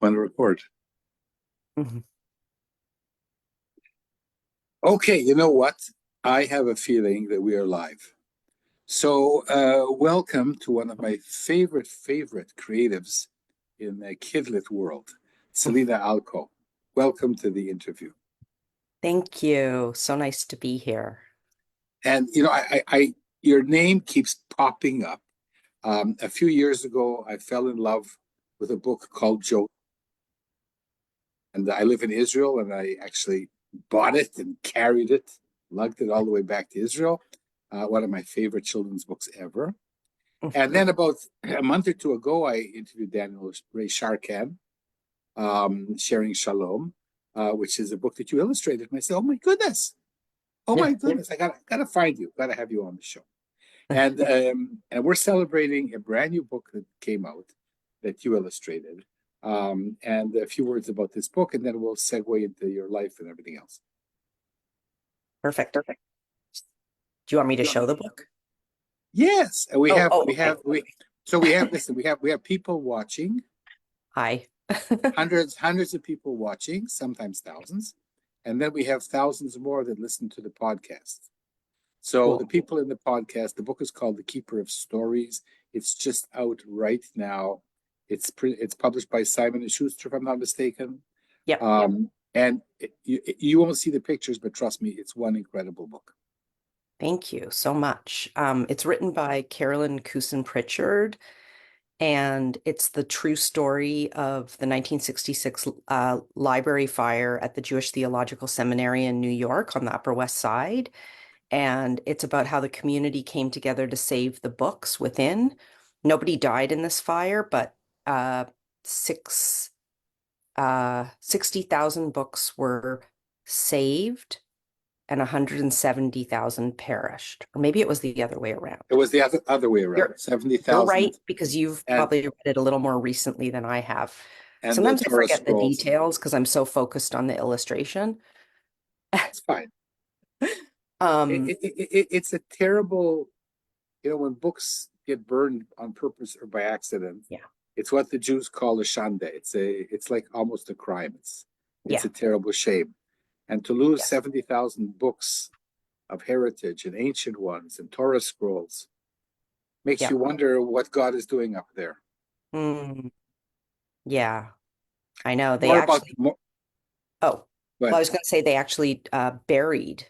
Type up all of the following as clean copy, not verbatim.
Want to record? Mhm. Okay, you know what? I have a feeling that we are live. So, welcome to one of my favorite creatives in the kidlit world, Selina Alko. Welcome to the interview. Thank you. So nice to be here. And your name keeps popping up. A few years ago, I fell in love with a book called Joni, and I live in Israel, and I actually bought it and carried it, lugged it all the way back to Israel. One of my favorite children's books ever. And then about a month or two ago, I interviewed Daniel Ray Sharkan, Sharing Shalom, which is a book that you illustrated. And I said, oh Yeah. my goodness, I gotta find you, gotta have you on the show. And we're celebrating a brand new book that came out that you illustrated. And a few words about this book, and then we'll segue into your life and everything else. Perfect. Do you want me to show the book? Yes, and we Oh, have oh, we okay. have we so we have listen, we have people watching, Hi. hundreds of people watching, sometimes thousands, and then we have thousands more that listen to the podcast. So the Cool. people in the podcast, the book is called The Keeper of Stories. It's just out right now. It's published by Simone Schuster, if I'm not mistaken. Yep. And you won't see the pictures, but trust me, it's one incredible book. Thank you so much. It's written by Caroline Kusin Pritchard, and it's the true story of the 1966 library fire at the Jewish Theological Seminary in New York on the Upper West Side. And it's about how the community came together to save the books within. Nobody died in this fire, but uh, six 60,000 books were saved and 170,000 perished. Or maybe it was the other way around. It was the other way around, You're right, 70,000 because you've and probably read it a little more recently than I have. the Sometimes I Torah forget the scrolls. details because I'm so focused on the illustration. It's fine. Um, It's a terrible, when books get burned on purpose or by accident, yeah, it's what the Jews call a shanda. It's like almost a crime. It's yeah, a terrible shame. And to lose yes. 70,000 books of heritage and ancient ones and Torah scrolls makes Yeah. you wonder what God is doing up there. Mm, yeah, I know. They More about actually, more, oh, well, I but was going to say they actually buried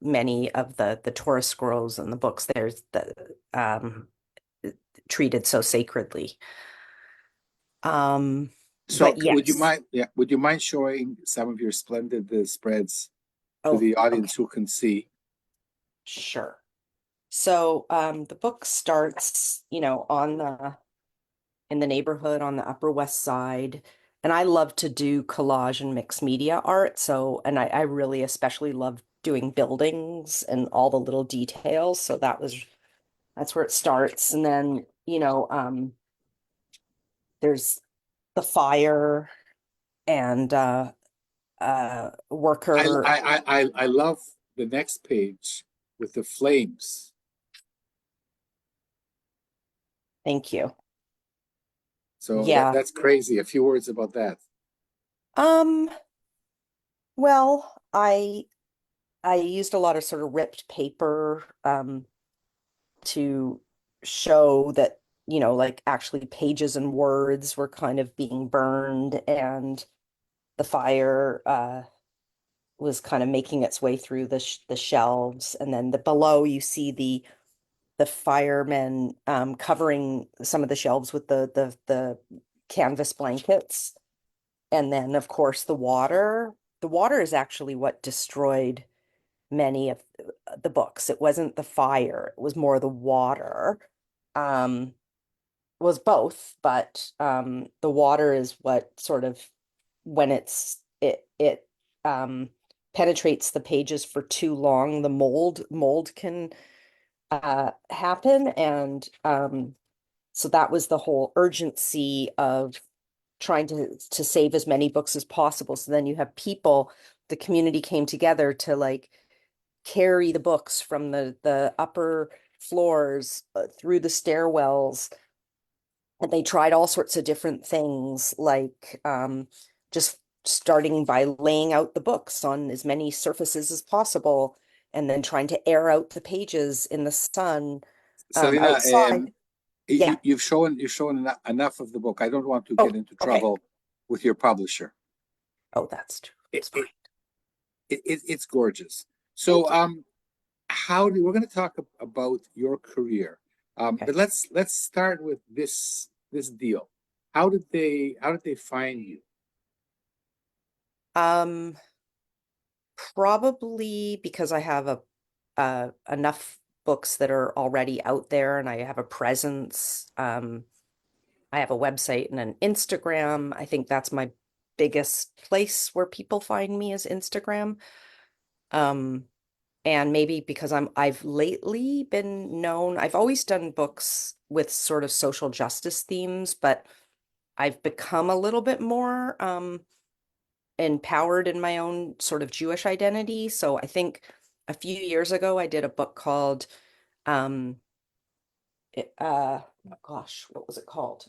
many of the Torah scrolls and the books there's the treated so sacredly. so But yes. would you mind showing some of your splendid spreads to Oh, the okay, audience who can see? sure. So the book starts, on the in the neighborhood on the Upper West Side. And I love to do collage and mixed media art. So, and I really especially love doing buildings and all the little details. So that's where it starts. And then, there's the fire and I worker. I I love the next page with the flames. Thank you. So Yeah. that's crazy. A few words about that. Um, well, I used a lot of sort of ripped paper to show that, like actually pages and words were kind of being burned, and the fire was kind of making its way through the shelves. And then below you see the firemen covering some of the shelves with the canvas blankets. And then, of course, the water. The water is actually what destroyed many of the books. It wasn't the fire, it was more the water. Um, was both, but the water is what sort of when it penetrates the pages for too long, the mold can happen. And so that was the whole urgency of trying to save as many books as possible. So then you have people, the community came together to like carry the books from the upper floors through the stairwells And they tried all sorts of different things, like just starting by laying out the books on as many surfaces as possible, and then trying to air out the pages in the sun Selena, outside. Yeah. you've shown enough of the book. I don't want to get Oh, into okay. trouble with your publisher. Oh, that's true. It, It's fine. it, it's gorgeous. So Thank you. we're going to talk about your career. Okay. But let's start with this deal. How did they find you? Um, Probably because I have enough books that are already out there and I have a presence. I have a website and an Instagram. I think that's my biggest place where people find me is Instagram. Um, and maybe because I've lately been known, I've always done books with sort of social justice themes, but I've become a little bit more empowered in my own sort of Jewish identity. So I think a few years ago I did a book called um oh gosh, what was it called?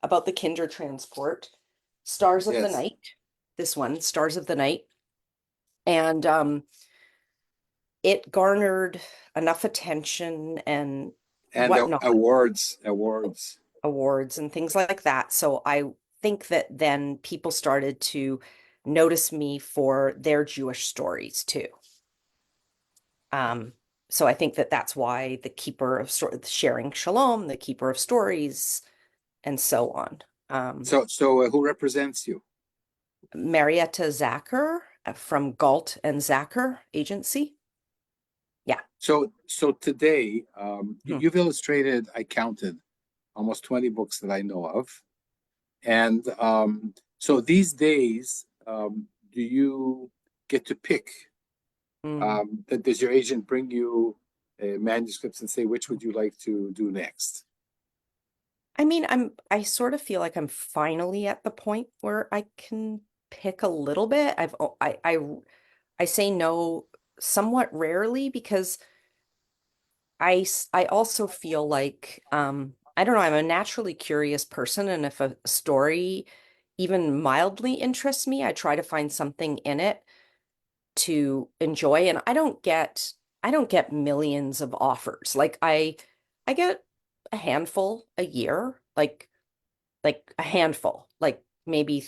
About the Kinder transport, Stars of the Yes, Night. This one, Stars of the Night. And it garnered enough attention and and whatnot, awards. awards and things like that. So I think that then people started to notice me for their Jewish stories too. Um, so I think that that's why the keeper of sharing shalom, the keeper of stories, and so on. Um, So who represents you? Marietta Zacher from Galt and Zacher Agency. Yeah. So today, Mhm. you've illustrated, I counted, almost 20 books that I know of. And so these days, do you get to pick? Mm. That does your agent bring you manuscripts and say which would you like to do next? I mean, I sort of feel like I'm finally at the point where I can pick a little bit. I say no somewhat rarely because I also feel like I don't know, I'm a naturally curious person, and if a story even mildly interests me, I try to find something in it to enjoy. And I don't get millions of offers. Like I get a handful a year, like a handful, like maybe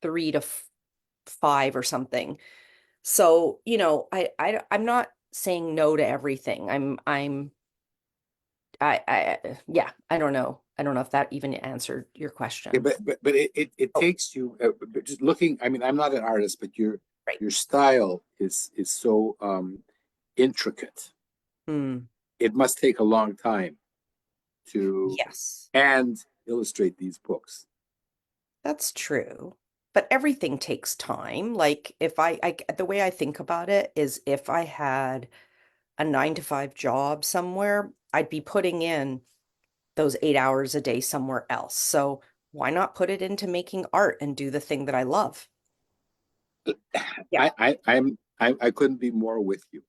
three to five or something. So, I'm not saying no to everything. Yeah, I don't know. I don't know if that even answered your Okay, question. but it Oh, takes you but just looking. I mean, I'm not an artist, but right. your style is so intricate. Hmm. It must take a long time to Yes, and illustrate these books. that's true. But everything takes time. Like if the way I think about it is if I had a 9 to 5 job somewhere, I'd be putting in those 8 hours a day somewhere else. So why not put it into making art and do the thing that I love? Yeah. I couldn't be more with you.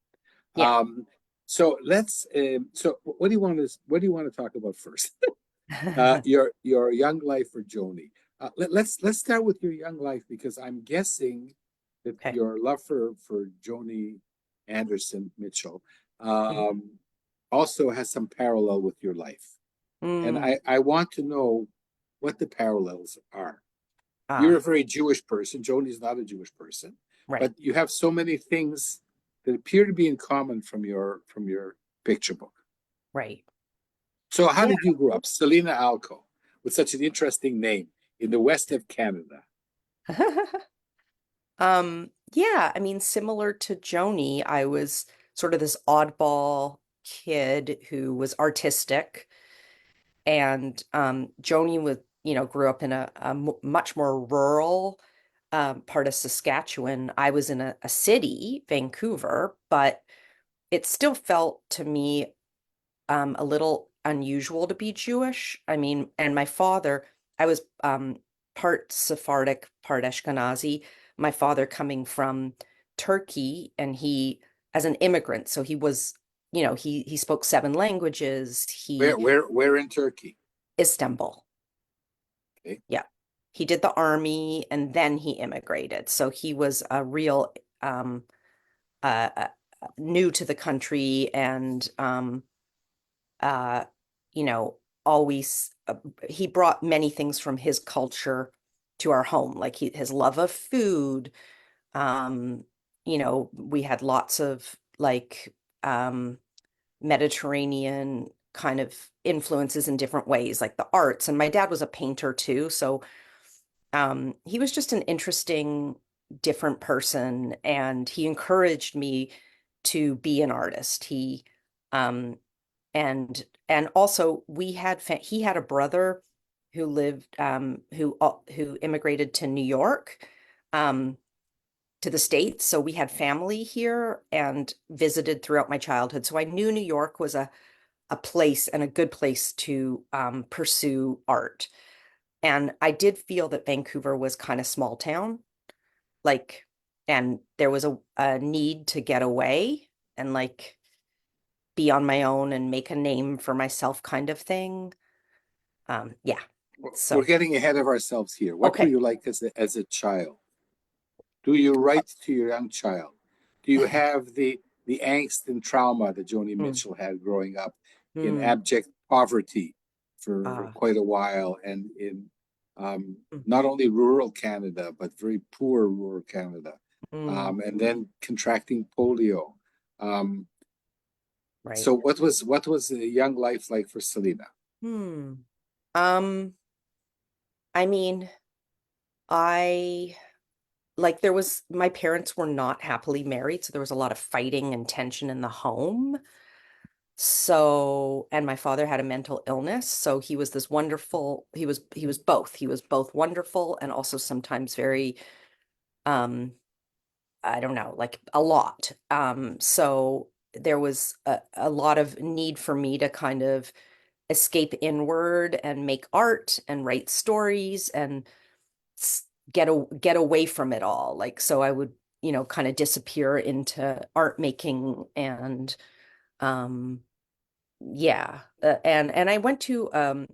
Yeah. So what do you want to talk about first? Your young life for Joni. Let's start with your young life because I'm guessing that Okay. your love for Joni Anderson Mitchell Mhm. also has some parallel with your life, and Mm. I want to know what the parallels are. You're a Ah, very Jewish person. Joni's not a Jewish person, right. but you have so many things that appear to be in common from your picture book. Right. So, how Yeah. did you grow up, Selina Alko, with such an interesting name in the west of Canada? Yeah, I mean, similar to Joni, I was sort of this oddball kid who was artistic. And Joni was, grew up in a much more rural part of Saskatchewan. I was in a city, Vancouver, but it still felt to me a little unusual to be Jewish. I mean, and my father, I was part Sephardic, part Ashkenazi. My father coming from Turkey, and he as an immigrant, so he was, he spoke 7 languages. Where He where where in Turkey? Istanbul. Okay. Yeah. He did the army and then he immigrated. So he was a real new to the country and uh you know always he brought many things from his culture to our home, like his love of food. um we had lots of like Mediterranean kind of influences in different ways, like the arts. And my dad was a painter too, so he was just an interesting, different person, and he encouraged me to be an artist. Um, and also he had a brother who lived who immigrated to New York, um, to the States. So we had family here and visited throughout my childhood. So I knew New York was a place and a good place to pursue art. And I did feel that Vancouver was kind of small town, like, and there was a need to get away and like be on my own and make a name for myself kind of thing. Yeah. We're So, getting ahead of ourselves here. What were okay. you like as a child? Do you write to your young child? Do you have the angst and trauma that Joni Mm, Mitchell had growing up in mm, abject poverty for uh, quite a while, and in mm, not only rural Canada but very poor rural Canada, mm, and then contracting polio? Um, right. so what was a young life like for Selina? Hmm. Um, I mean, I like there was my parents were not happily married, so there was a lot of fighting and tension in the home. So, and my father had a mental illness, so he was this wonderful, he was both. He was both wonderful and also sometimes very um I don't know, like a lot. So there was a lot of need for me to kind of escape inward and make art and write stories and get away from it all. Like, so I would, kind of disappear into art making and um yeah. And I went to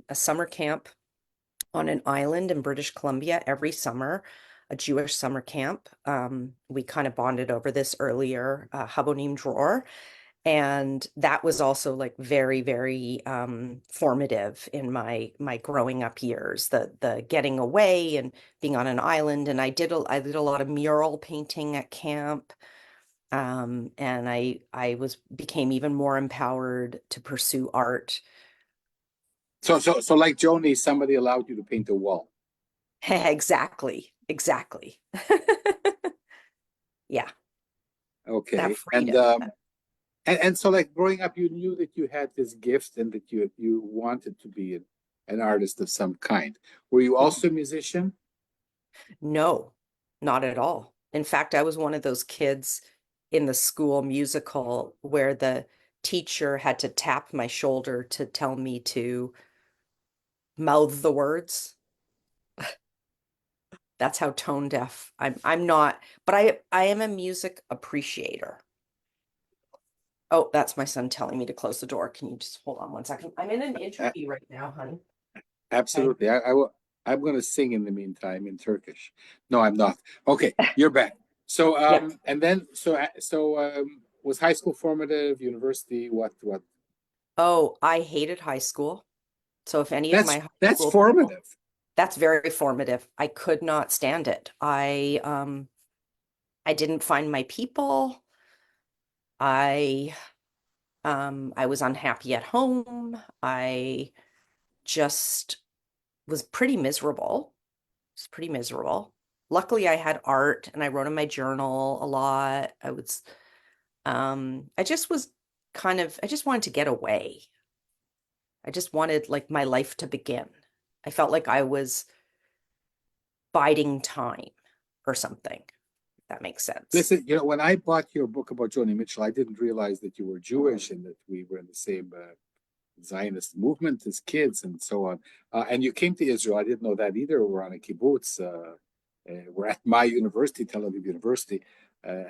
a summer camp on an island in British Columbia every summer, a Jewish summer camp. We kind of bonded over this earlier, Habonim Dror. And that was also like very, very formative in my growing up years, the getting away and being on an island. And I did a lot of mural painting at camp. And I became even more empowered to pursue art. So like Joni, somebody allowed you to paint a wall. Exactly, exactly. Yeah, that Okay. freedom. And so like growing up, you knew that you had this gift and that you wanted to be an artist of some kind. Were you Mhm. also a musician? No, not at all. In fact, I was one of those kids in the school musical where the teacher had to tap my shoulder to tell me to mouth the words. That's how tone deaf I'm not, but I am a music appreciator. Oh, that's my son telling me to close the door. Can you just hold on one second? I'm in an A- interview right now, honey. Okay. Absolutely. I'm going to sing in the meantime in Turkish. No, I'm not. Okay, you're back. So Yep. and then was high school formative, university, what? Oh, I hated high school. So if any of my That's high that's school people, formative. that's very formative. I could not stand it. I didn't find my people. I I was unhappy at home. I just was pretty miserable. It's pretty miserable. Luckily, I had art and I wrote in my journal a lot. I just was I just wanted to get away. I just wanted like my life to begin. I felt like I was biding time or something, if that makes sense. Listen, when I bought your book about Joni Mitchell, I didn't realize that you were Jewish and that we were in the same Zionist movement as kids and so on. And you came to Israel. I didn't know that either. We're on a kibbutz. We're at my university, Tel Aviv University.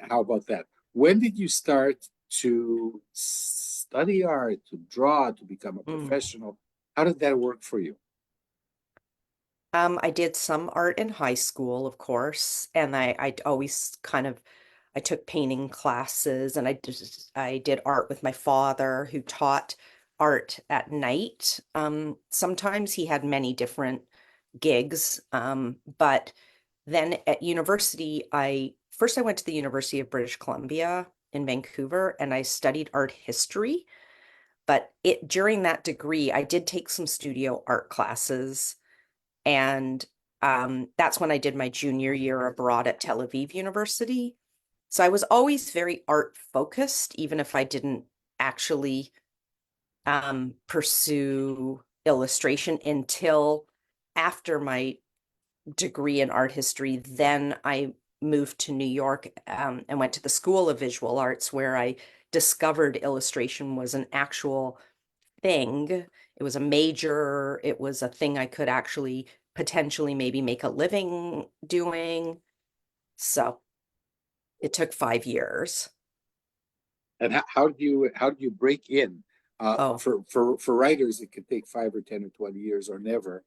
How about that? When did you start to study art, to draw, to become a Mm. professional? How did that work for you? I did some art in high school, of course, and I always I took painting classes, and I did art with my father, who taught art at night. Sometimes he had many different gigs, but then at university, I went to the University of British Columbia in Vancouver, and I studied art history. But it during that degree, I did take some studio art classes, and that's when I did my junior year abroad at Tel Aviv University. So I was always very art focused, even if I didn't actually pursue illustration until after my degree in art history. Then I moved to New York, and went to the School of Visual Arts, where I discovered illustration was an actual thing. It was a major, it was a thing I could actually potentially maybe make a living doing. So it took 5 years. And how do you break in? Oh, For writers, it could take 5 or 10 or 20 years or never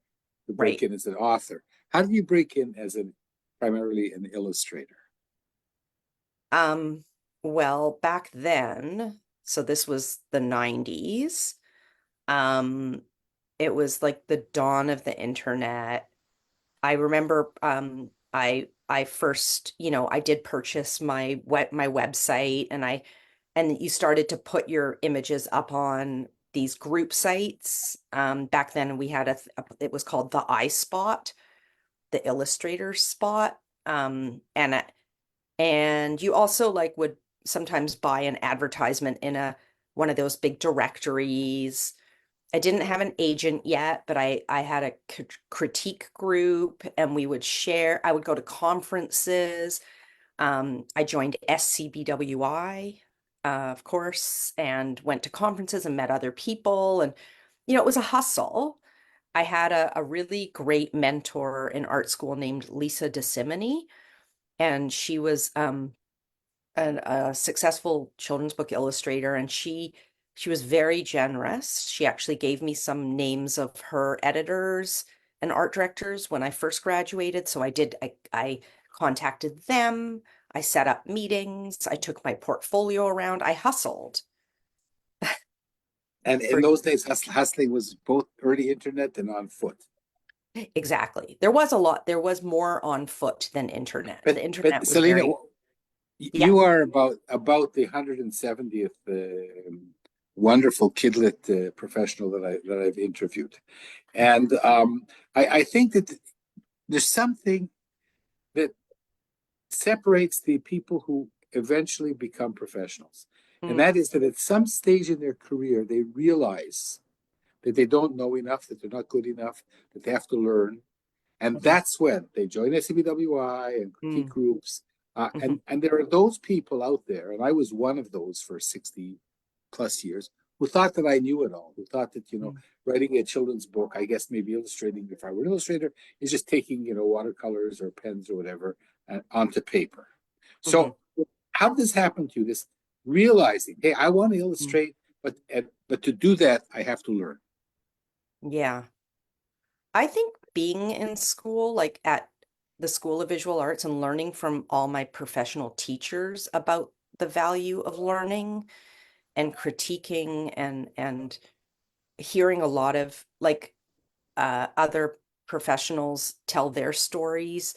to break right. in as an author. How do you break in as an primarily an illustrator? Um, well, back then, so this was the 90s. Um, it was like the dawn of the internet. I remember I first, I did purchase my website, and you started to put your images up on these group sites. Back then we had it was called the iSpot, the Illustrator spot. And you also like would sometimes buy an advertisement in a one of those big directories. I didn't have an agent yet, but I had a critique group, and we would share. I would go to conferences. I joined SCBWI, of course, and went to conferences and met other people. And, it was a hustle. I had a really great mentor in art school named Lisa DeSimone, and she was a successful children's book illustrator, and she was very generous. She actually gave me some names of her editors and art directors when I first graduated. So I contacted them. I set up meetings. I took my portfolio around. I hustled And in for those days, hustling was both early internet and on foot. exactly. There was more on foot than internet. The But internet was Selena, very, yeah. you are about the 170th wonderful kidlit professional that I've interviewed, and I think that there's something that separates the people who eventually become professionals, and Mm, that is that at some stage in their career they realize that they don't know enough, that they're not good enough, that they have to learn. And mhm, that's when they join SCBWI and critique mm, groups. mhm, And there are those people out there, and I was one of those for 60 plus years, who thought that I knew it all, who thought that, mm, writing a children's book, I guess maybe illustrating, if I were an illustrator, is just taking, watercolors or pens or whatever onto paper. mhm, So how did this happen to you? This realizing, hey, I want to mm. illustrate, but to do that, I have to learn. Yeah. I think being in school, like at the School of Visual Arts, and learning from all my professional teachers about the value of learning and critiquing, and hearing a lot of like other professionals tell their stories,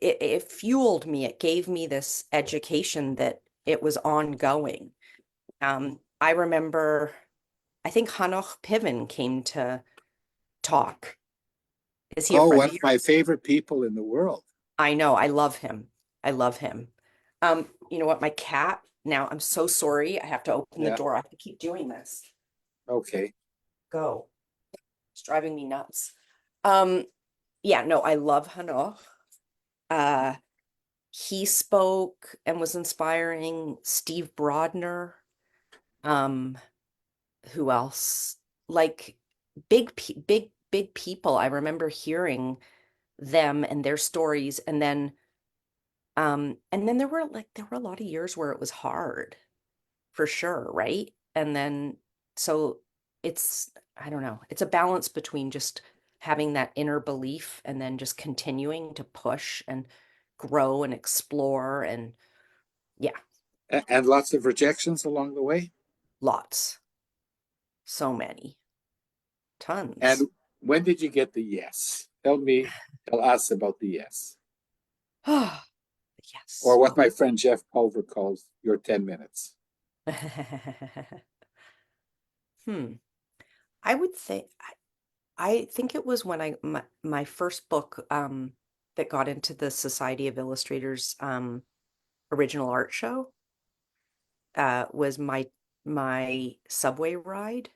it fueled me. It gave me this education that it was ongoing. I remember, I think Hanoch Piven came to talk. Is he a Oh, friend one of of my yours? favorite people in the world. I know. I love him. I love him. You know what? My cat, now I'm so sorry. I have to open the Yeah. door. I have to keep doing this. Okay. Go. It's driving me nuts. Um, yeah, no, I love Hanoch. Uh, he spoke and was inspiring. Steve Broadner. Um, who else? Like big people. I remember hearing them and their stories, and then there were a lot of years where it was hard, for sure, right? And then so it's I don't know, it's a balance between just having that inner belief and then just continuing to push and grow and explore. And yeah, And lots of rejections along the way. lots, so many, And tons. when did you get the yes? Tell us about the yes. Oh, Or yes. what my friend Jeff Pulver calls your 10 minutes. Hmm. I would say I think it was when my first book that got into the Society of Illustrators original art show was my subway ride.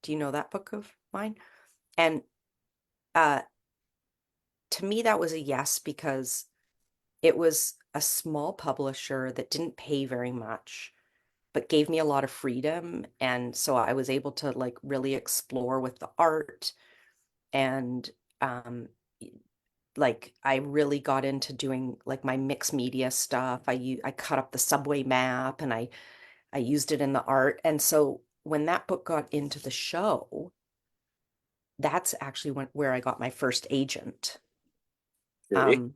Do you know that book of mine? And uh to me that was a yes because it was a small publisher that didn't pay very much but gave me a lot of freedom, and so I was able to like really explore with the art. And um like I really got into doing like my mixed media stuff. I cut up the subway map and I used it in the art. And so when that book got into the show, that's actually where I got my first agent. Okay. Um,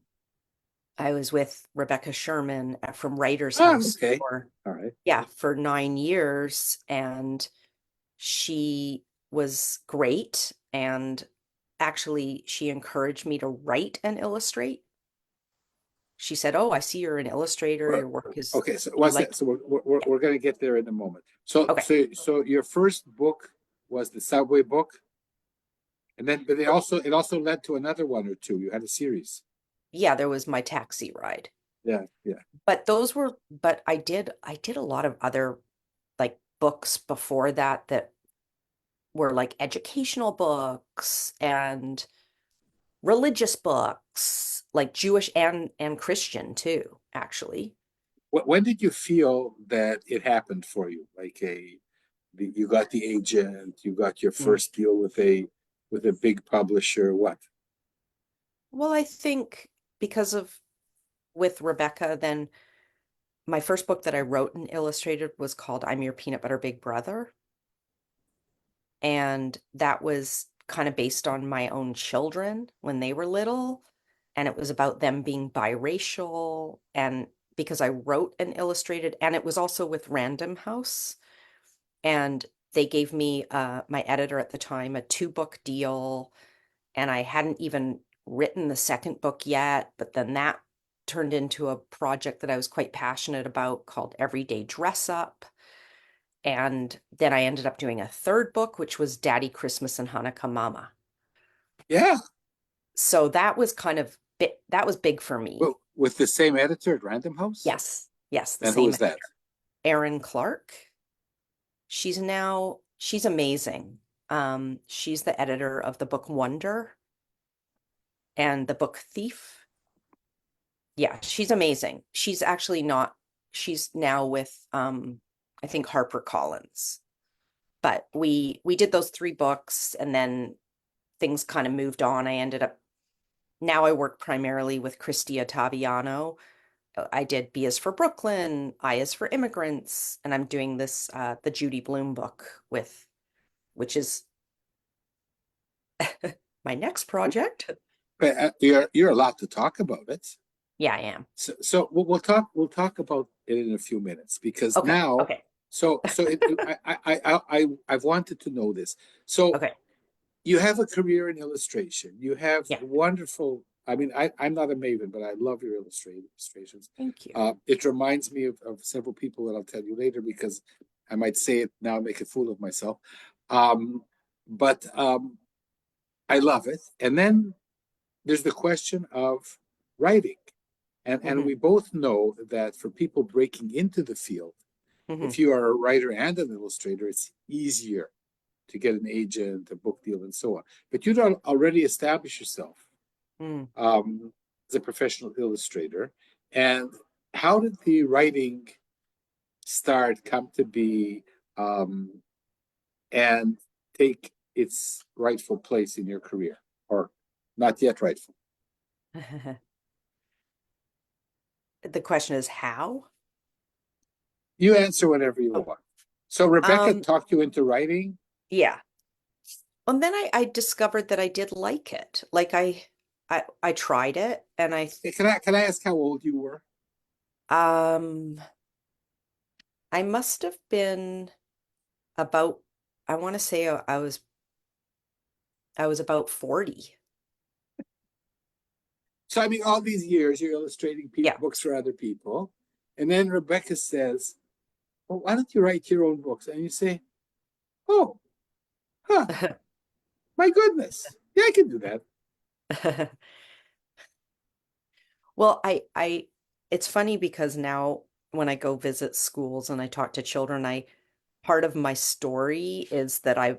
I was with Rebecca Sherman from Writer's Ah, House okay. for, All right. yeah, for 9 years. And she was great. And actually, she encouraged me to write and illustrate. She said, "Oh, I see you're an illustrator. Well, Your work is, okay. So you what's like." that? So Yeah. we're going to get there in a moment. So, Okay. so your first book was the Subway book, and then, but it also led to another one or two. You had a series. Yeah, there was my taxi ride. Yeah, yeah. But but I did a lot of other like books before that that were like educational books and religious books, like Jewish and Christian too, actually. When did you feel that it happened for you? You got the agent, you got your Mm. first deal with a big publisher. What? Well, I think because of with Rebecca, then my first book that I wrote and illustrated was called I'm Your Peanut Butter Big Brother. And that was kind of based on my own children when they were little. And it was about them being biracial. And because I wrote and illustrated, and it was also with Random House. And they gave me, my editor at the time, a 2 book deal. And I hadn't even written the second book yet. But then that turned into a project that I was quite passionate about called Everyday Dress Up. And then I ended up doing a third book, which was Daddy Christmas and Hanukkah Mama. Yeah. So that was kind of that was big for me. Well, with the same editor at Random House? Yes. Yes, the And who same is that? Erin Clark. She's amazing. She's the editor of the book Wonder and the book Thief. Yeah, she's amazing. She's actually not, she's now with I think HarperCollins. But we did those 3 books and then things kind of moved on. I ended up now I work primarily with Christy Ottaviano. I did B is for Brooklyn, I is for Immigrants, and I'm doing this the Judy Blume book with, which is my next project. You're allowed to talk about it. Yeah, I am. So we'll talk about it in a few minutes because Okay, now okay, I've wanted to know this. So okay. you have a career in illustration. You have Yeah, wonderful. I mean, I'm not a maven, but I love your illustrations. thank you. It reminds me of several people that I'll tell you later because I might say it now and make a fool of myself. Um, but I love it. And then there's the question of writing. And Hmm. we both know that for people breaking into the field, Hmm. if you are a writer and an illustrator, it's easier to get an agent, a book deal, and so on. But you don't already establish yourself Mm. as a professional illustrator. And how did the writing start, come to be, um, and take its rightful place in your career, or not yet rightful? The question is how? You answer whatever you Oh, want. So Rebecca um, talked you into writing. yeah. And then I discovered that I did like it. Like I tried it and Can I ask how old you were? um I must have been about I want to say I was about 40. So I mean, all these years you're illustrating Yeah. books for other people, and then Rebecca says, "Well, why don't you write your own books?" And you say, "Oh, huh, my goodness, yeah, I can do that." Well, it's funny because now when I go visit schools and I talk to children, part of my story is that I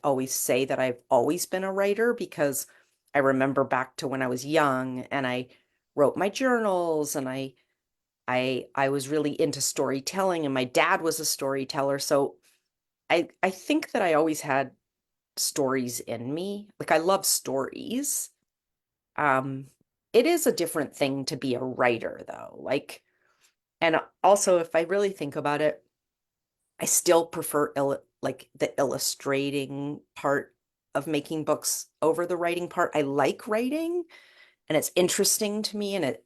always say that I've always been a writer because I remember back to when I was young and I wrote my journals and I was really into storytelling and my dad was a storyteller. So I think that I always had stories in me. Like I love stories. Um, it is a different thing to be a writer though. And also if I really think about it, I still prefer like the illustrating part of making books over the writing part. I like writing and it's interesting to me and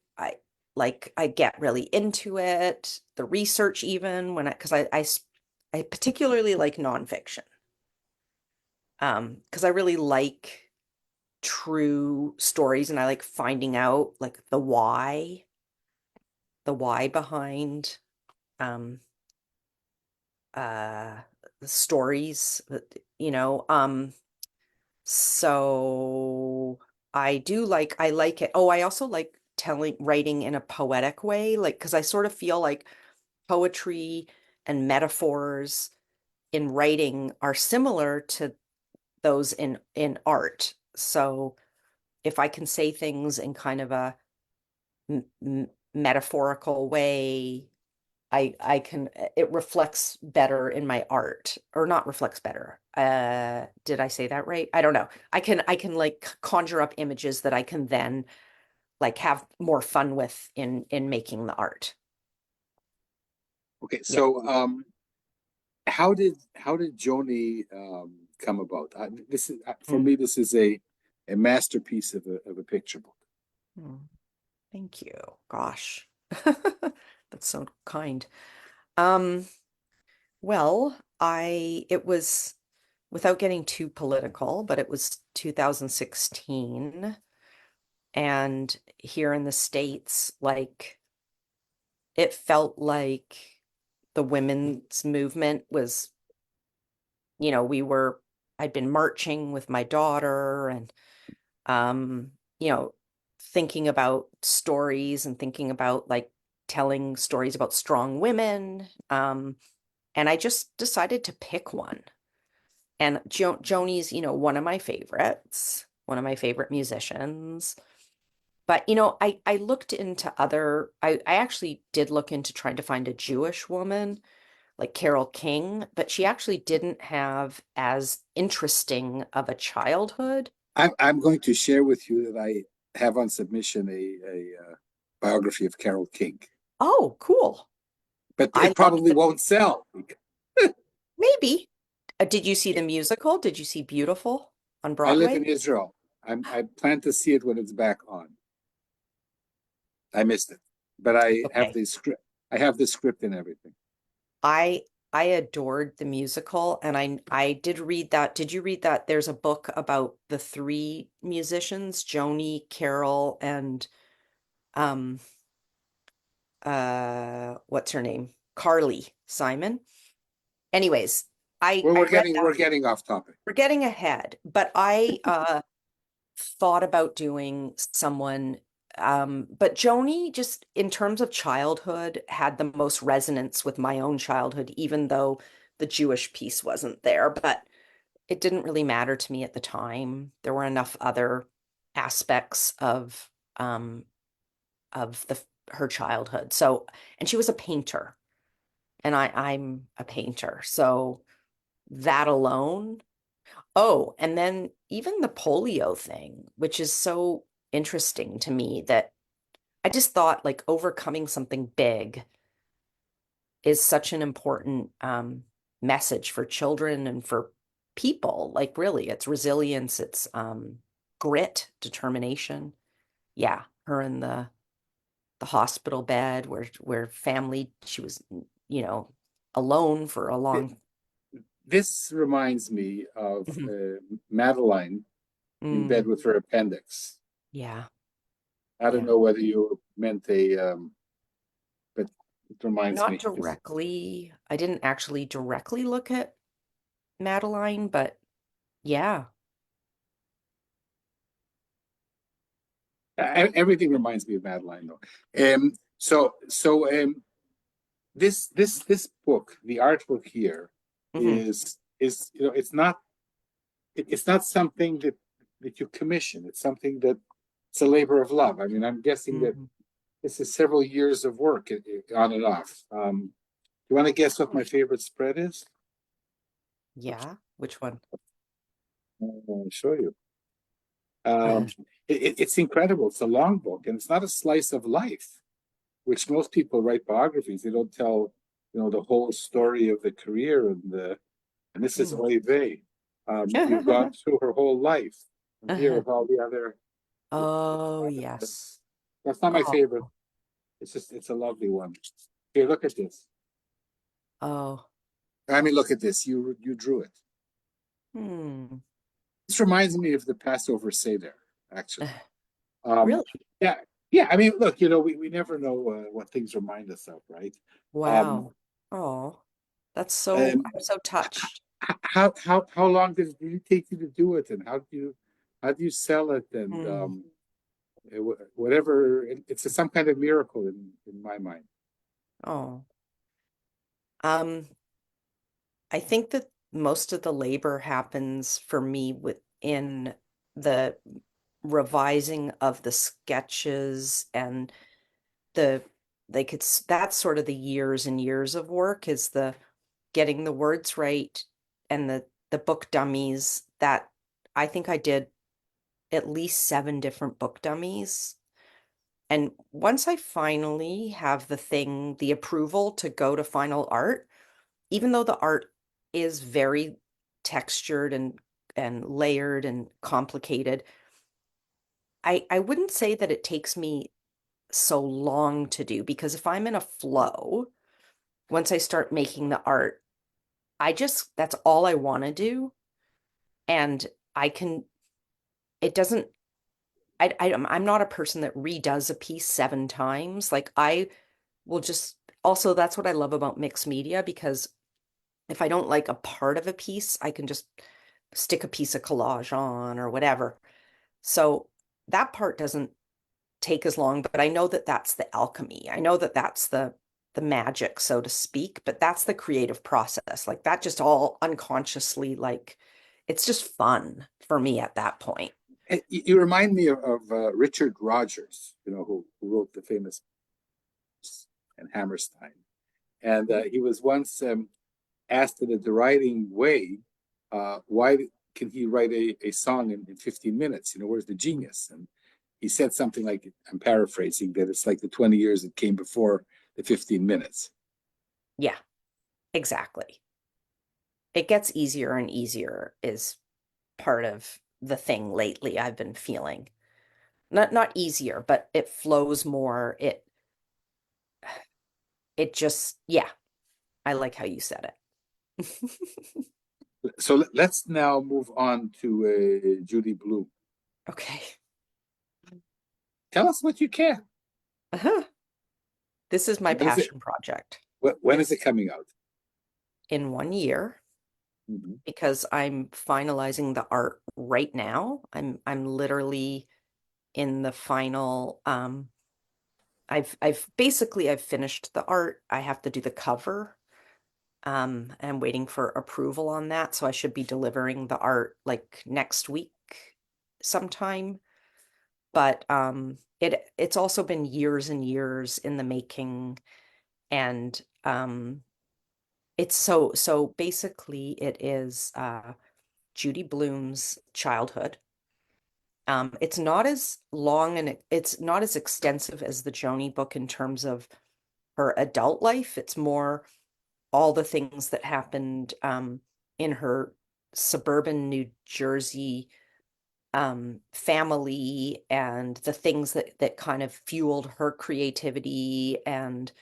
I get really into it, the research even when because I particularly like nonfiction. Because I really like true stories and I like finding out like the why behind um uh the stories, you know. So I like it. Oh, I also like writing in a poetic way, like because I sort of feel like poetry and metaphors in writing are similar to those in art. So if I can say things in kind of a metaphorical way, I can it reflects better in my art or not reflects better. Did I say that right? I don't know. I can like conjure up images that I can then like have more fun with in making the art. Okay, Yeah. so how did Joni come about? This is for Mm. me. This is a masterpiece of a picture book. Mm. Thank you. Gosh. That's so kind. Um, well, it was without getting too political, but it was 2016. And here in the States, like it felt like the women's movement was, I'd been marching with my daughter and, um, you know, thinking about stories and thinking about like telling stories about strong women. And I just decided to pick one. And Joni's, one of my favorites, one of my favorite musicians. But I looked into I actually did look into trying to find a Jewish woman like Carole King, but she actually didn't have as interesting of a childhood. I'm going to share with you that I have on submission a biography of Carole King, Oh, cool. but I it loved probably the won't sell. maybe. Did you see the musical? Did you see Beautiful on I live Broadway? in Israel. I plan to see it when it's back on. I missed it, but I have Okay. the script. I have the script and everything. I I adored the musical and I did read that. Did you read that? There's a book about the three musicians, Joni, Carol, and um what's her name? Carly Simon. Anyways, Well, I we're read getting that. we're getting off topic. We're getting ahead, but I thought about doing someone but Joni just in terms of childhood had the most resonance with my own childhood even though the Jewish piece wasn't there, but it didn't really matter to me at the time. There were enough other aspects um of the her childhood. So, and she was a painter and I'm a painter. So that alone. Oh, and then even the polio thing, which is so interesting to me that I just thought like overcoming something big is such an important message for children and for people. Like really, it's resilience, it's grit, determination. Yeah, her in the hospital bed where family, she was, you know, alone for a long. This reminds me of Mhm. Madeline in bed Mm, with her appendix. yeah, I don't yeah. know whether you meant but it reminds Not me. directly. I didn't actually directly look at Madeline, but yeah. Everything reminds me of Madeline, though. This book, the artwork here, Hmm. is it's not something that you commission. It's something that it's a labor of love. I mean, I'm guessing that Hmm. this is several years of work on and off. You want to guess what my favorite spread is? Yeah. Which one? I'll show you. Um, it's incredible. It's a long book, and it's not a slice of life, which most people write biographies. They don't tell, the whole story of the career and this is Mm. Oy vey. You've gone through her whole life. And here Uh-huh. with all the other, Oh, yes. that's not my Oh, favorite. It's a lovely one. Here, look at this. oh. I mean, look at this. You drew it. Hmm. This reminds me of the Passover Seder, actually. Um, Really? yeah, yeah. I mean, look, we never know what things remind us of, right? Um, Wow. Oh, that's so, and I'm so touched. how long did it take you to do it, and how do you sell it, and Hmm. whatever? It's some kind of miracle in my mind. Oh. Um, I think that most of the labor happens for me within the revising of the sketches and the that's sort of the years and years of work is the getting the words right and the book dummies that I think I did at least 7 different book dummies. And once I finally have the approval to go to final art, even though the art is very textured and layered and complicated, I wouldn't say that it takes me so long to do because if I'm in a flow, once I start making the art, that's all I want to do. And I can, it doesn't, I'm not a person that redoes a piece 7 times. Like I will just, also, that's what I love about mixed media because if I don't like a part of a piece, I can just stick a piece of collage on or whatever. So that part doesn't take as long, but I know that that's the alchemy. I know that that's the magic, so to speak, but that's the creative process. Like that just all unconsciously, like it's just fun for me at that point. You remind me of Richard Rogers, who wrote the famous and Hammerstein, and he was once asked in a deriding way, why can he write a song in 15 minutes? Where's the genius? And he said something like, I'm paraphrasing, that it's like the 20 years that came before the 15 minutes. Yeah, exactly. It gets easier and easier is part of the thing lately I've been feeling. Not easier, but it flows more. It just, yeah, I like how you said it. So let's now move on to Judy Blume. Okay. Tell us what you can. Uh-huh. This is my When is it? passion project. When is it It's coming out? in 1 year Mhm. because I'm finalizing the art right now. I'm literally in the final I've finished the art. I have to do the cover. And I'm waiting for approval on that, so I should be delivering the art like next week sometime. But it's also been years and years in the making and it's so basically it is Judy Blume's childhood. It's not as long and it's not as extensive as the Joni book in terms of her adult life. It's more all the things that happened in her suburban New Jersey family and the things that kind of fueled her creativity. And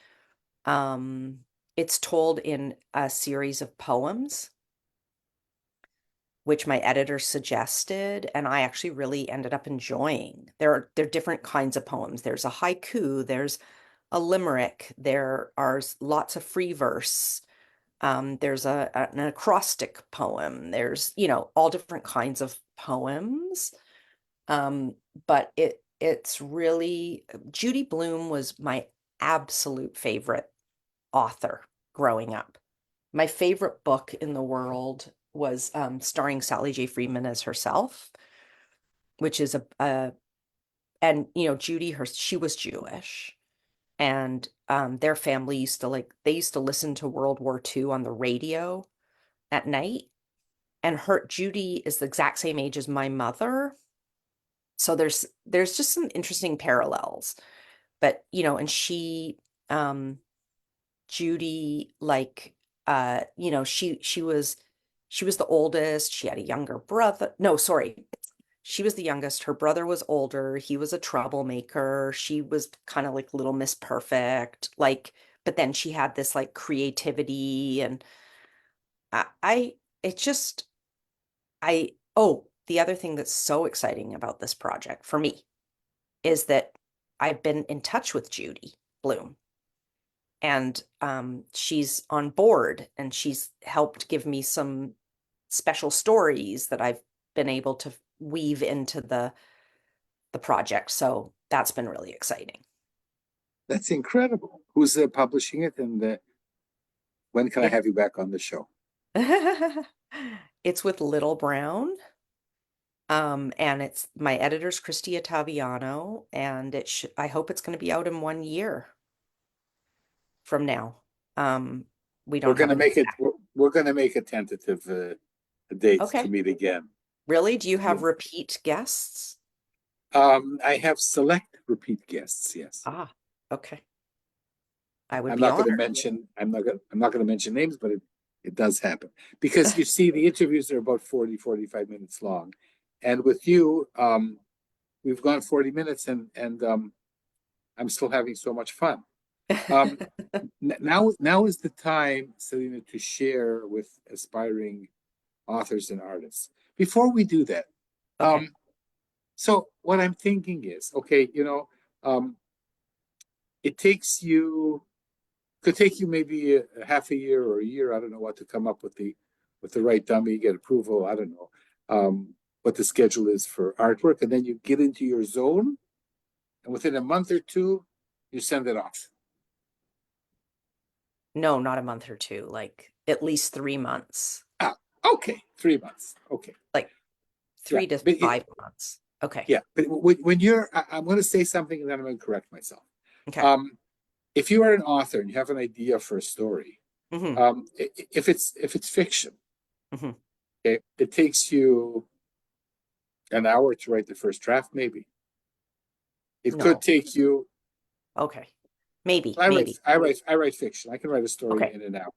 it's told in a series of poems, which my editor suggested, and I actually really ended up enjoying. There are different kinds of poems. There's a haiku, there's a limerick, there are lots of free verse. There's an acrostic poem. There's, all different kinds of poems. Um, but it's really, Judy Blume was my absolute favorite author growing up. My favorite book in the world was starring Sally J. Freeman as herself, which is and Judy, she was Jewish, and their family used to they used to listen to World War II on the radio at night. And Judy is the exact same age as my mother. So there's just some interesting parallels. But, and um, Judy, she was the oldest. She had a younger brother. No, sorry. She was the youngest. Her brother was older. He was a troublemaker. She was kind of like Little Miss Perfect. But then she had this like creativity, and I it just oh, the other thing that's so exciting about this project for me is that I've been in touch with Judy Blume, and she's on board, and she's helped give me some special stories that I've been able to weave into the project. So that's been really exciting. That's incredible. Who's publishing it, and when can I It, have you back on the show? it's with Little Brown. And it's my editor's Christy Ottaviano, and I hope it's going to be out in 1 year from now. We We're don't going have to an make it. exact. We're going to make a tentative date to Okay. meet again. Really? Do you Yeah. have repeat guests? I have select repeat guests. Yes. Ah, okay. I would I'm be not going to honored. mention. I'm not going to mention names, but it does happen because you see, the interviews are about 40, 45 minutes long, and with you, we've gone 40 minutes, and I'm still having so much fun. Um, now is the time, Selina, to share with aspiring authors and artists. Before we do that, Okay. so what I'm thinking is, okay, it could take you maybe a half a year or a year, I don't know what, to come up with the right dummy, get approval, I don't know, what the schedule is for artwork, and then you get into your zone, and within a month or two, you send it off. No, not a month or two, like at least 3 months, Ah, okay, 3 months. Okay, like yeah, 3 to 5 months. Okay. yeah, but when you're, I'm going to say something and then I'm going to correct myself. Okay. Um, if you are an author and you have an idea for a story, Mm-hmm. if it's fiction, Mm-hmm. okay, it takes you an hour to write the first draft, maybe. It could No. take you. Okay. Maybe, I write, maybe. I write fiction. I can write a story Okay. in an hour.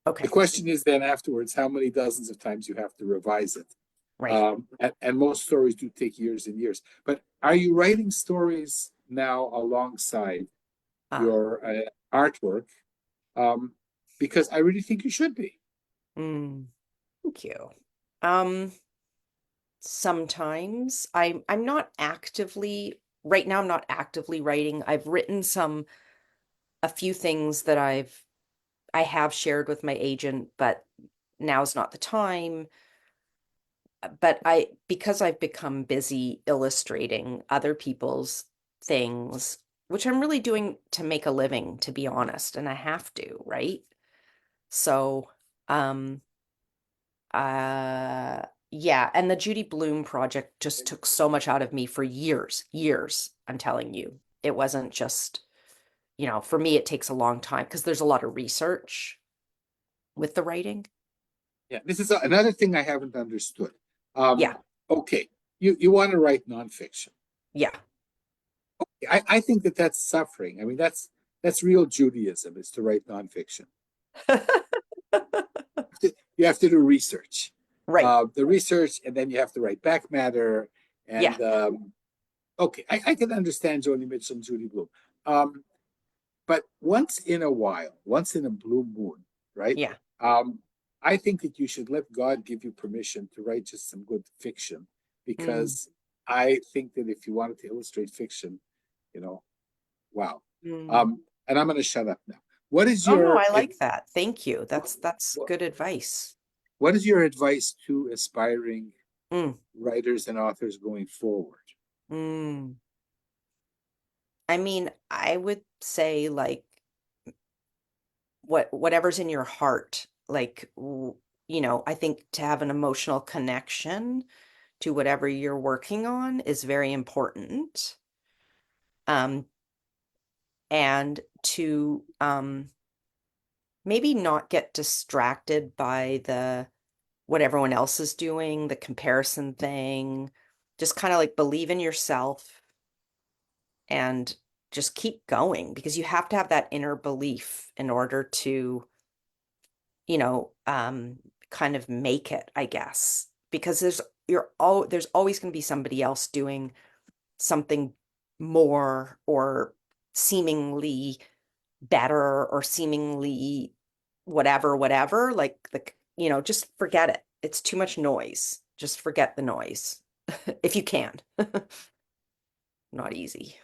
The Okay. question is then afterwards, how many dozens of times you have to revise it. Right. And most stories do take years and years. But are you writing stories now alongside Ah, your artwork? Um, because I really think you should be. thank you. Um, Sometimes I'm not actively right now, I'm not actively writing. I've written a few things that I have shared with my agent, but now's not the time. But because I've become busy illustrating other people's things, which I'm really doing to make a living, to be honest, and I have to, right? So, um, yeah, and the Judy Blume project just took so much out of me for years, I'm telling you. It wasn't just, for me, it takes a long time because there's a lot of research with the writing. Yeah, this is another thing I haven't understood. Um, Yeah, okay, you want to write nonfiction. yeah. I think that's suffering. I mean, that's real Judaism, is to write nonfiction. You have to do research. Right. the research, and then you have to write back matter. Yeah. And okay, I can understand Joni Mitchell and Judy Blume. Um, but once in a while, once in a blue moon, right? Yeah. Um, I think that you should let God give you permission to write just some good fiction, Mm, because I think that if you wanted to illustrate fiction, you know, wow. mm. And I'm going to shut up now. What is Oh no, your I like that. Thank you. That's what, good advice. what is your advice to aspiring Mm, writers and authors going forward? mm. I mean, I would say like whatever's in your heart, like I think to have an emotional connection to whatever you're working on is very important. Um, and to maybe not get distracted by the what everyone else is doing, the comparison thing. Just kind of like believe in yourself and just keep going because you have to have that inner belief in order to, you know, kind of make it, I guess. Because there's always going to be somebody else doing something more or seemingly better or seemingly whatever, like just forget it. It's too much noise. Just forget the noise if you can. Not easy.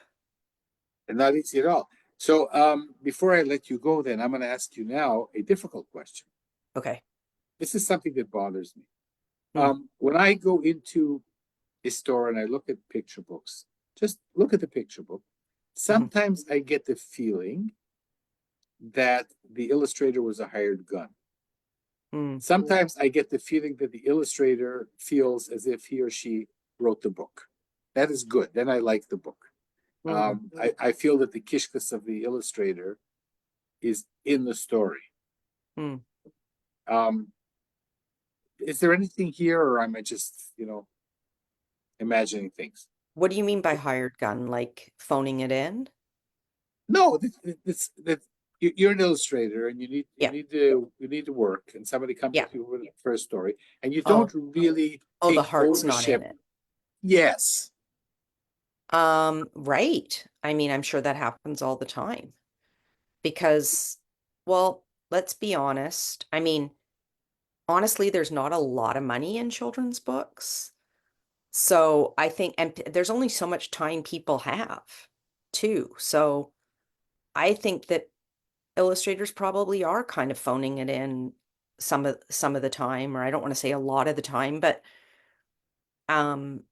And not easy at all. So before I let you go, then I'm going to ask you now a difficult question. Okay. This is something that bothers me. Mm, When I go into a store and I look at picture books, just look at the picture book. mhm, Sometimes I get the feeling that the illustrator was a hired gun. mm, Sometimes I get the feeling that the illustrator feels as if he or she wrote the book. That is good. Then I like the book. mm. I feel that the kishkas of the illustrator is in the story. Mm. Um, is there anything here, or am I just, imagining things? What do you mean by hired gun? Like phoning it in? No, that you're an illustrator, and Yeah. you need to work, and somebody comes Yeah. up to you for a story, and you don't Oh, really oh, the take heart's not in ownership. it. Yes, Right. I mean, I'm sure that happens all the time because, well, let's be honest. I mean, honestly, there's not a lot of money in children's books. So I think, and there's only so much time people have too. So I think that illustrators probably are kind of phoning it in some of the time, or I don't want to say a lot of the time, but um,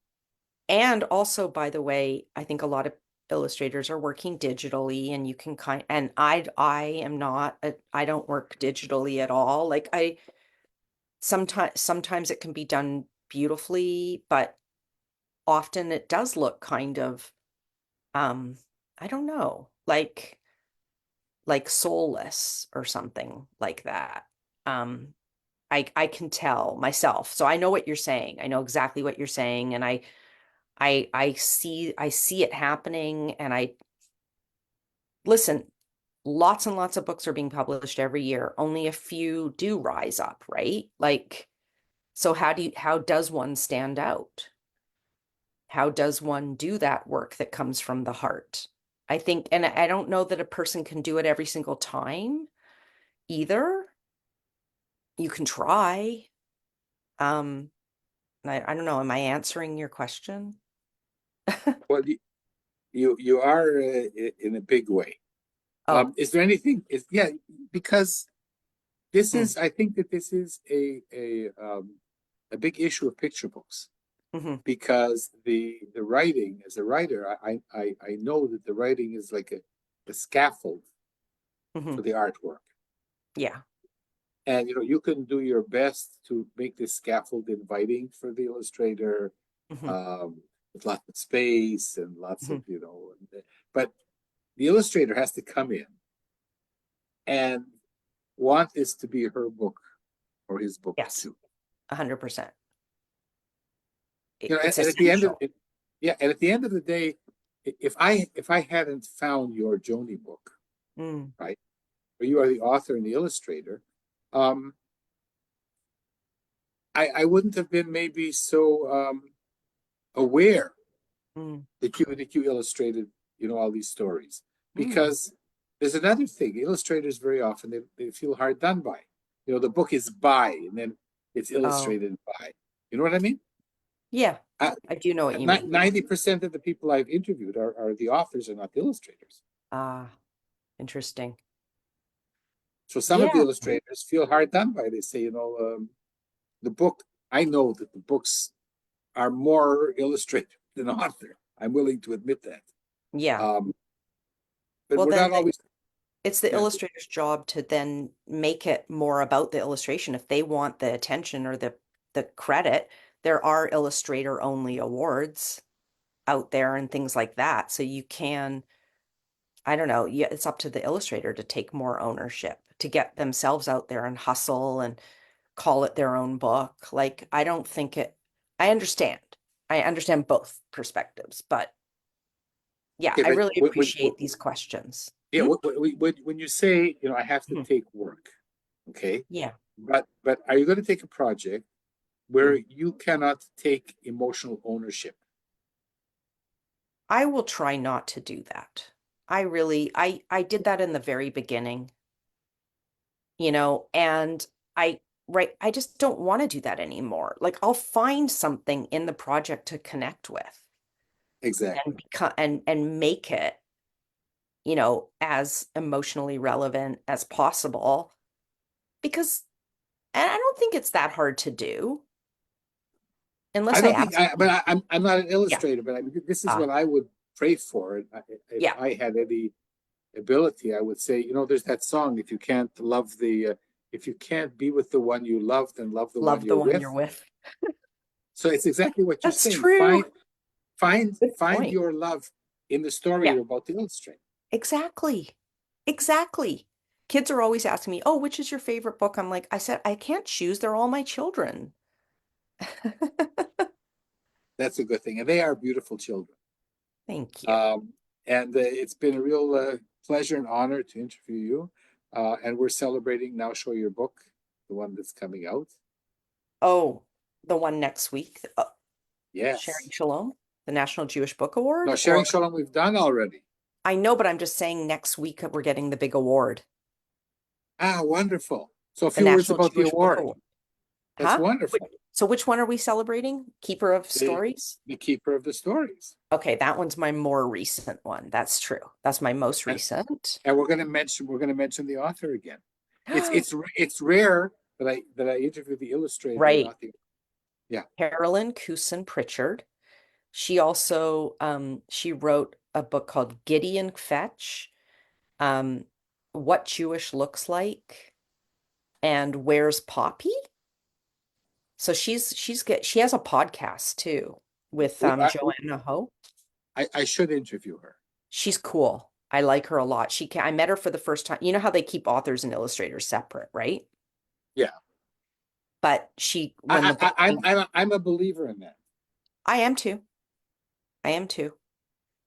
and also, by the way, I think a lot of illustrators are working digitally and you can and I am not I don't work digitally at all. Like I sometimes it can be done beautifully, but often it does look kind of um I don't know, like soulless or something like that. Um I can tell myself. So I know what you're saying. I know exactly what you're saying and I see it happening and I listen, lots and lots of books are being published every year. Only a few do rise up, right? Like, so how does one stand out? How does one do that work that comes from the heart? I think, and I don't know that a person can do it every single time either. You can try. Um, I don't know. Am I answering your question? well, you are in a big way. Oh, Is there anything? Yeah, because this mm, is. I think that this is a big issue of picture books, hmm, because the writing, as a writer, I know that the writing is like a scaffold hmm, for the artwork. yeah, And you can do your best to make this scaffold inviting for the illustrator, hmm, um, with lots of space and lots hmm, of, but the illustrator has to come in and want this to be her book or his book yes, too. 100%. And It's at the end of essential. it, yeah, and at the end of the day, if I hadn't found your Joni book, Mm, right, where you are the author and the illustrator, um, I wouldn't have been maybe so aware Mm, that you illustrated, all these stories. mm. Because there's another thing, illustrators very often they feel hard done by. The book is by, and then it's Oh, illustrated by. You know what I mean? yeah, Uh, I do know what you mean. 90% of the people I've interviewed are the authors and not the illustrators. Ah, interesting. So some of the Yeah, illustrators feel hard done by. They say, the book, I know that the books are more illustrated than author. I'm willing to admit that. yeah. Um, but Well, we're then not always, it's the yeah, illustrator's job to then make it more about the illustration. If they want the attention or the credit, there are illustrator only awards out there and things like that. So you can, I don't know, yeah, it's up to the illustrator to take more ownership, to get themselves out there and hustle and call it their own book. Like, I don't think it, I understand. I understand both perspectives, but yeah, okay, I but really appreciate these questions. yeah, Hmm? when you say, I have to Mhm. take work, okay, Yeah. but are you going to take a project where Mm. you cannot take emotional ownership? I will try not to do that. I did that in the very beginning, and I just don't want to do that anymore. Like I'll find something in the project to connect with and Exactly. become and make it, as emotionally relevant as possible because and I don't think it's that hard to do I unless I don't think absolutely I'm not an yeah. illustrator, but this is Uh what I would pray for. If yeah, I had any ability, I would say, there's that song, if you can't be with the one you love, then love the one love the you're one you're with. with. So it's exactly what you're That's saying. true. Good Find point. your love in the story Yeah. you're about to illustrate. Exactly. Exactly. Kids are always asking me, "Oh, which is your favorite book?" I'm like, I said, I can't choose. They're all my children. That's a good thing, and they are beautiful children. Thank you. Um, and it's been a real pleasure and honor to interview you. And we're celebrating Now Show Your Book, the one that's coming out. Oh, the one next week, Sharing Yes. Shalom, the National Jewish Book Award, No, or Sharing Shalom we've done already. I know, but I'm just saying next week we're getting the big award, Ah, wonderful. So a the few words National about the Jewish Book award. Award. That's Huh? wonderful. So which one are we celebrating? Keeper of The, Stories? the keeper of the stories. Okay, that one's my more recent one. That's true. That's my most And, recent. and we're going to mention the author again. It's rare that I interview the illustrator and Right. not the. Yeah. Caroline Kusin Pritchard. She also she wrote a book called Gideon Fetch, um, What Jewish Looks Like, and Where's Poppy? So she has a podcast too with we, I, Joanna Ho. I should interview her. She's cool. I like her a lot. I met her for the first time. You know how they keep authors and illustrators separate, right? Yeah. But when the book I'm a believer in that. I am too. I am too.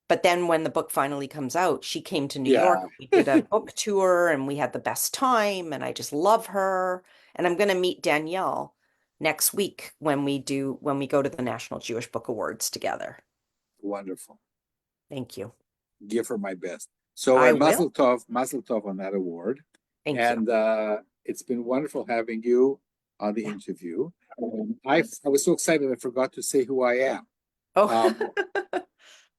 But then when the book finally comes out, she came to New York. Yeah. We did a book tour and we had the best time. And I just love her. And I'm going to meet Danielle next week when we go to the National Jewish Book Awards together. Wonderful. Thank you. Give her my best. So I will. Mazel tov on that award. Thank you. And it's been wonderful having you on the Yeah. interview. I was so excited I forgot to say who I am. Oh, Um,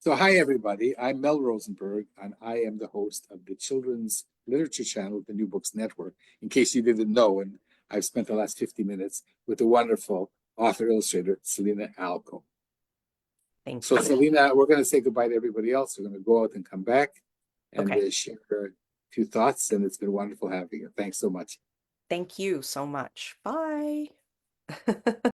so hi everybody, I'm Mel Rosenberg, and I am the host of the children's literature channel, the New Books Network. In case you didn't know, and I've spent the last 50 minutes with the wonderful author illustrator Selina Alko. thank So you. Selina, we're going to say goodbye to everybody else. We're going to go out and come back and Okay. share a few thoughts. And it's been wonderful having you. Thanks so much. Thank you so much. Bye.